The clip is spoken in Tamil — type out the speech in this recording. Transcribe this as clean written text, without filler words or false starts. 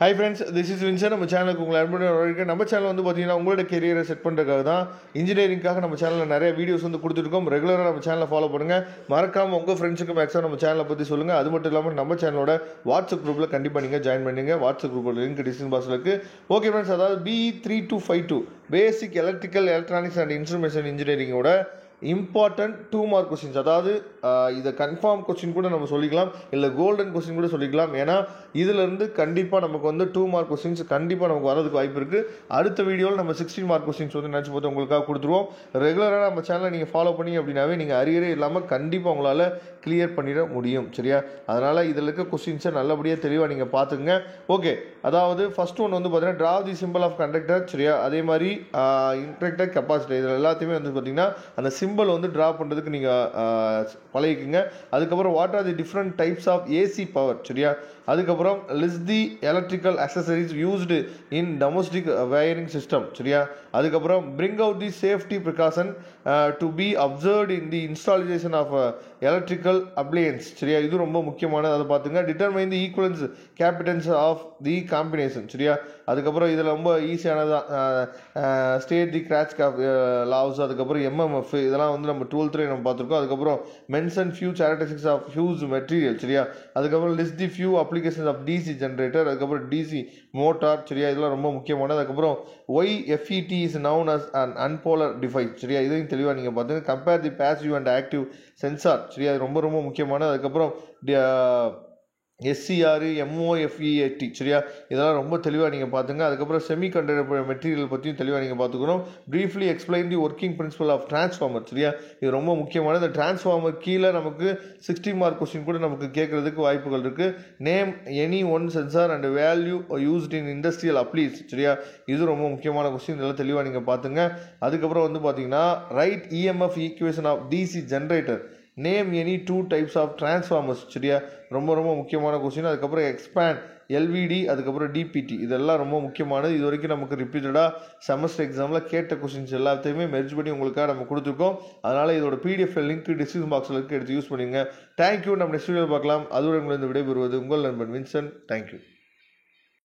Hi friends, this is Vincent. நம்ம சேனலுக்கு உங்களை அன்புடன் வரவேற்கிறேன். நம்ம சேனல் வந்து பார்த்தீங்கன்னா உங்களோட கெரியரை செட் பண்ணுறதுக்காக தான் இன்ஜினியரிங்காக நம்ம சேனலில் நிறைய வீடியோஸ் வந்து கொடுத்துருக்கோம். ரெகுலராக நம்ம சேனலை ஃபாலோ பண்ணுங்கள். மறக்காமல் உங்கள் ஃப்ரெண்ட்ஸுக்கு மேக்ஸிமம் நம்ம சேனலை பற்றி சொல்லுங்கள். அது மட்டும் இல்லாமல் நம்ம சேனலோட வாட்ஸ்அப் குரூப்பில் கண்டிப்பாக நீங்கள் ஜாயின் பண்ணுங்க. வாட்ஸ்அப் குரூப்பில் லிங்க் டிஸ்கிரிப்ஷன் பாக்ஸில் இருக்குது. ஓகே ஃப்ரெண்ட்ஸ், அதாவது BE3252 basic electrical electronics and instrumentation இன்ஜினியரிங்கோட இம்பார்ட்டன்ட் 2 மார்க் கொஸ்டின்ஸ், அதாவது இதை கன்ஃபார்ம் கொஸ்டின் கூட நம்ம சொல்லிக்கலாம், இல்லை கோல்டன் கொஸ்டின் கூட சொல்லிக்கலாம். ஏன்னா இதிலேருந்து கண்டிப்பாக நமக்கு வந்து 2 மார்க் கொஸ்டின்ஸ் கண்டிப்பாக நமக்கு வரதுக்கு வாய்ப்பு இருக்குது. அடுத்த வீடியோவில் நம்ம 16 மார்க் கொஸ்டின்ஸ் வந்து நினச்சி பார்த்து உங்களுக்காக கொடுத்துருவோம். ரெகுலராக நம்ம சேனலை நீங்கள் ஃபாலோ பண்ணி அப்படின்னாவே நீங்கள் அரியரே இல்லாமல் கண்டிப்பாக உங்களால் கிளியர் பண்ணிட முடியும். சரியா? அதனால் இதில் இருக்க கொஸ்டின்ஸை நல்லபடியாக தெளிவாக நீங்கள் பார்த்துக்குங்க. ஓகே, அதாவது ஃபர்ஸ்ட் ஒன் வந்து பார்த்தீங்கன்னா draw the symbol of conductor. சரியா? அதே மாதிரி இன்டக்டர் கெப்பாசிட்டர், இதில் எல்லாத்தையுமே வந்து பார்த்தீங்கன்னா அந்த சிம்பிள் வந்து ட்ரா பண்ணுறதுக்கு நீங்கள் பழகிக்குங்க. அதுக்கப்புறம் what are the different types of AC power. சரியா? அதுக்கப்புறம் list the electrical accessories used in domestic wiring system. சரியா? அதுக்கப்புறம் bring out the safety precaution to be observed in the installation of electrical appliance. சரியா? இது ரொம்ப முக்கியமானது, அதை பார்த்துங்க. Determine the equivalence capacitance of the combination. சரியா? அதுக்கப்புறம் இதில் ரொம்ப ஈஸியானதான் ஸ்டேட் தி கிராச் லாவ்ஸ், அதுக்கப்புறம் எம்எம்எஃப், இதெல்லாம் வந்து நம்ம 12th நம்ம பார்த்துருக்கோம். அதுக்கப்புறம் mention few characteristics of fuse material. சரியா? அதுக்கப்புறம் list the few applications of DC generator, அதுக்கப்புறம் டிசி மோட்டார். சரியா? இதெல்லாம் ரொம்ப முக்கியமானது. அதுக்கப்புறம் why FET is known as an unipolar device. சரியா? இதையும் தெளிவாக நீங்கள் பார்த்துங்க. Compare the passive and active sensor. சரியா? இது ரொம்ப ரொம்ப முக்கியமானது. அதுக்கப்புறம் SCR, MOFET. சரியா? இதெல்லாம் ரொம்ப தெளிவாக நீங்கள் பார்த்துங்க. அதுக்கப்புறம் செமி கண்டக்டர் மெட்டீரியல் பற்றியும் தெளிவாக நீங்கள் பார்த்துக்கணும். Briefly explain the working principle of transformer. சரியா? இது ரொம்ப முக்கியமானது. இந்த டிரான்ஸ்ஃபார்மர் கீழே நமக்கு 60 மார்க் கொஸ்டின் கூட நமக்கு கேட்கறதுக்கு வாய்ப்புகள் இருக்குது. Name any one sensor and value used in industrial applies. சரியா? இது ரொம்ப முக்கியமான கொஸ்டின், இதெல்லாம் தெளிவாக நீங்கள் பார்த்துங்க. அதுக்கப்புறம் வந்து பார்த்தீங்கன்னா write EMF equation of DC generator. Name any 2 types of transformers. சரியா? ரொம்ப ரொம்ப முக்கியமான கொஸ்டின். அதுக்கப்புறம் எக்ஸ்பேண்ட் LVD, அதுக்கப்புறம் DPT, இதெல்லாம் ரொம்ப முக்கியமானது. இது வரைக்கும் நமக்கு ரிப்பீட்டடாக செமஸ்டர் எக்ஸாமில் கேட்ட கொஸ்டின்ஸ் எல்லாத்தையுமே மெர்ஜ் பண்ணி உங்களுக்காக நம்ம கொடுத்துருக்கோம். அதனால் இதோட PDF லிங்க் டிஸ்கிரிப்ஷன் பாக்ஸில் இருக்குது, எடுத்து யூஸ் பண்ணுங்க. தேங்க்யூ. நம்ம நெக்ஸ்ட் வீடியோ பார்க்கலாம். அதுவரை உங்களிருந்து விடைபெறுவது உங்கள் நண்பன் வின்சென்ட். தேங்க்யூ.